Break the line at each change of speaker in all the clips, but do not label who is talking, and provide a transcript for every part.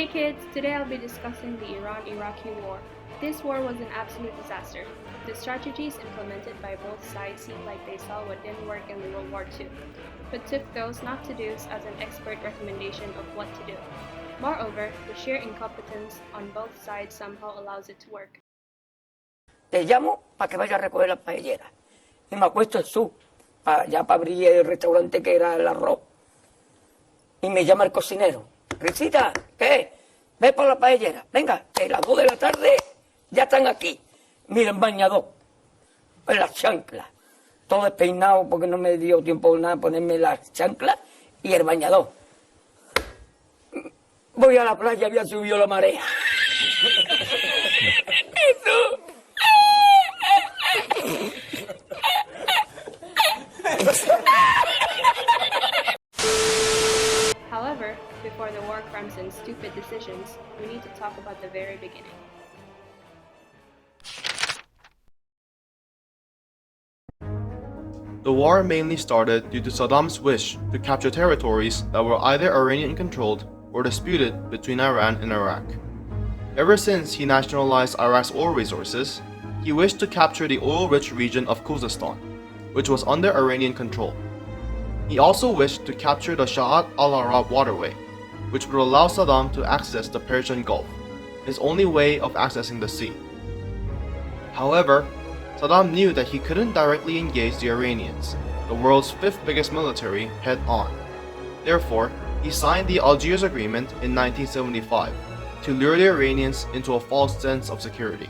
Hey kids, today I'll be discussing the Iran-Iraqi war. This war was an absolute disaster. The strategies implemented by both sides seemed like they saw what didn't work in World War II, but took those not-to-dos as an expert recommendation of what to do. Moreover, the sheer incompetence on both sides somehow allows it to work.
Te llamo para que vaya a recoger las paelleras. Y me acuesto en ya para abrir el restaurante que era el arroz. Y me llama el cocinero. Risita, ¿qué? Ve por la paellera. Venga, que las 2 de la tarde ya están aquí. Mira, en bañador. En las chanclas. Todo despeinado porque no me dio tiempo nada ponerme las chanclas y el bañador. Voy a la playa, había subido la marea.
However, before the war comes in stupid decisions, we need to talk about the very beginning.
The war mainly started due to Saddam's wish to capture territories that were either Iranian-controlled or disputed between Iran and Iraq. Ever since he nationalized Iraq's oil resources, he wished to capture the oil-rich region of Khuzestan, which was under Iranian control. He also wished to capture the Shahat al-Arab waterway, which would allow Saddam to access the Persian Gulf, his only way of accessing the sea. However, Saddam knew that he couldn't directly engage the Iranians, the world's 5th biggest military, head-on. Therefore, he signed the Algiers Agreement in 1975 to lure the Iranians into a false sense of security.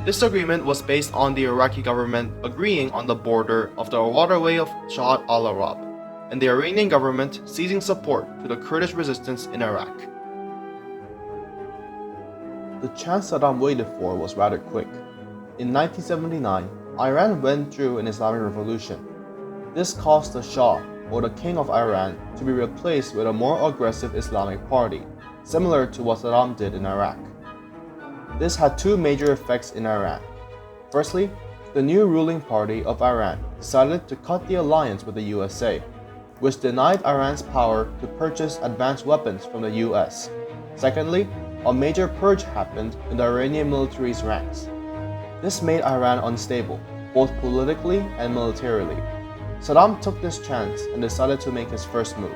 This agreement was based on the Iraqi government agreeing on the border of the waterway of Shahat al-Arab, and the Iranian government ceasing support to the Kurdish resistance in Iraq. The chance Saddam waited for was rather quick. In 1979, Iran went through an Islamic revolution. This caused the Shah, or the King of Iran, to be replaced with a more aggressive Islamic party, similar to what Saddam did in Iraq. This had two major effects in Iran. Firstly, the new ruling party of Iran decided to cut the alliance with the USA, which denied Iran's power to purchase advanced weapons from the US. Secondly, a major purge happened in the Iranian military's ranks. This made Iran unstable, both politically and militarily. Saddam took this chance and decided to make his first move.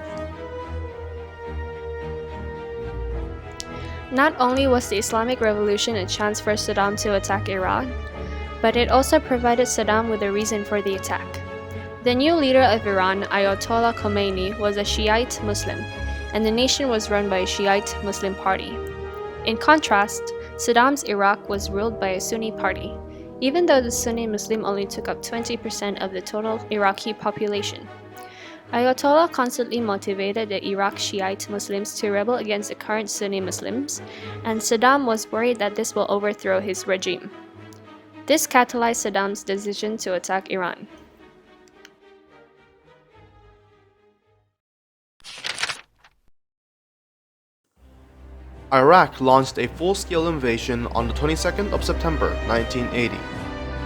Not only was the Islamic Revolution a chance for Saddam to attack Iran, but it also provided Saddam with a reason for the attack. The new leader of Iran, Ayatollah Khomeini, was a Shiite Muslim, and the nation was run by a Shiite Muslim party. In contrast, Saddam's Iraq was ruled by a Sunni party, even though the Sunni Muslim only took up 20% of the total Iraqi population. Ayatollah constantly motivated the Iraq Shiite Muslims to rebel against the current Sunni Muslims, and Saddam was worried that this will overthrow his regime. This catalyzed Saddam's decision to attack Iran.
Iraq launched a full-scale invasion on the 22nd of September 1980.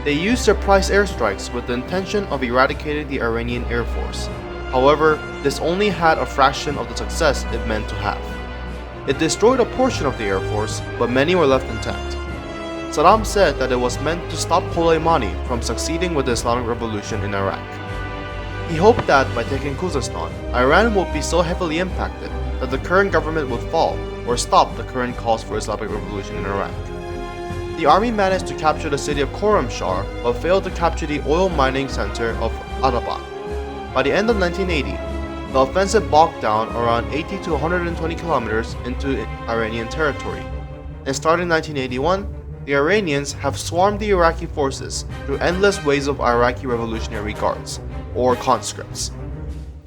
They used surprise airstrikes with the intention of eradicating the Iranian Air Force. However, this only had a fraction of the success it meant to have. It destroyed a portion of the Air Force, but many were left intact. Saddam said that it was meant to stop Soleimani from succeeding with the Islamic Revolution in Iraq. He hoped that by taking Khuzestan, Iran would be so heavily impacted that the current government would fall or stop the current calls for Islamic revolution in Iraq. The army managed to capture the city of Khorramshahr but failed to capture the oil mining center of Atabad. By the end of 1980, the offensive bogged down around 80 to 120 kilometers into Iranian territory. And starting in 1981, the Iranians have swarmed the Iraqi forces through endless waves of Iraqi Revolutionary Guards, or conscripts.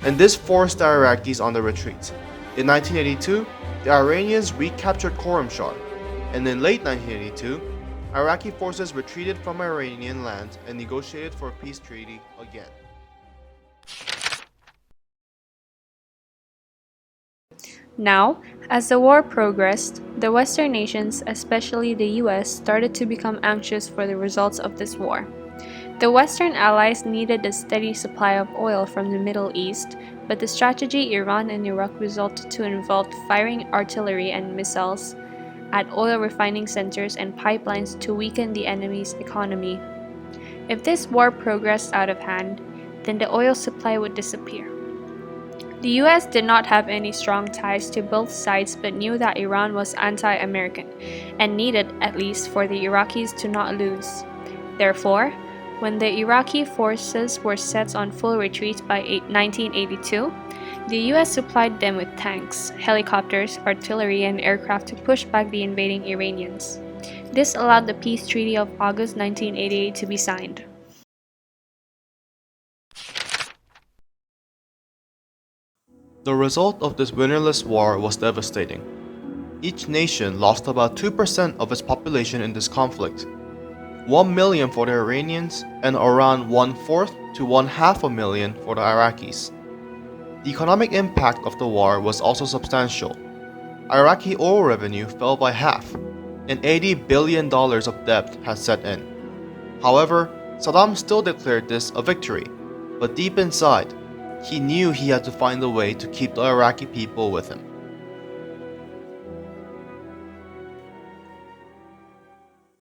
And this forced the Iraqis on the retreat. In 1982, the Iranians recaptured Khorramshahr, and in late 1982, Iraqi forces retreated from Iranian land and negotiated for a peace treaty again.
Now, as the war progressed, the Western nations, especially the US, started to become anxious for the results of this war. The Western allies needed a steady supply of oil from the Middle East, but the strategy Iran and Iraq resulted to involved firing artillery and missiles at oil refining centers and pipelines to weaken the enemy's economy. If this war progressed out of hand, then the oil supply would disappear. The US did not have any strong ties to both sides but knew that Iran was anti-American and needed, at least, for the Iraqis to not lose. Therefore, when the Iraqi forces were set on full retreat by 1982, the US supplied them with tanks, helicopters, artillery, and aircraft to push back the invading Iranians. This allowed the peace treaty of August 1988 to be signed.
The result of this winnerless war was devastating. Each nation lost about 2% of its population in this conflict, 1 million for the Iranians and around 1/4 to 1/2 million for the Iraqis. The economic impact of the war was also substantial. Iraqi oil revenue fell by half, and $80 billion of debt had set in. However, Saddam still declared this a victory, but deep inside, he knew he had to find a way to keep the Iraqi people with him.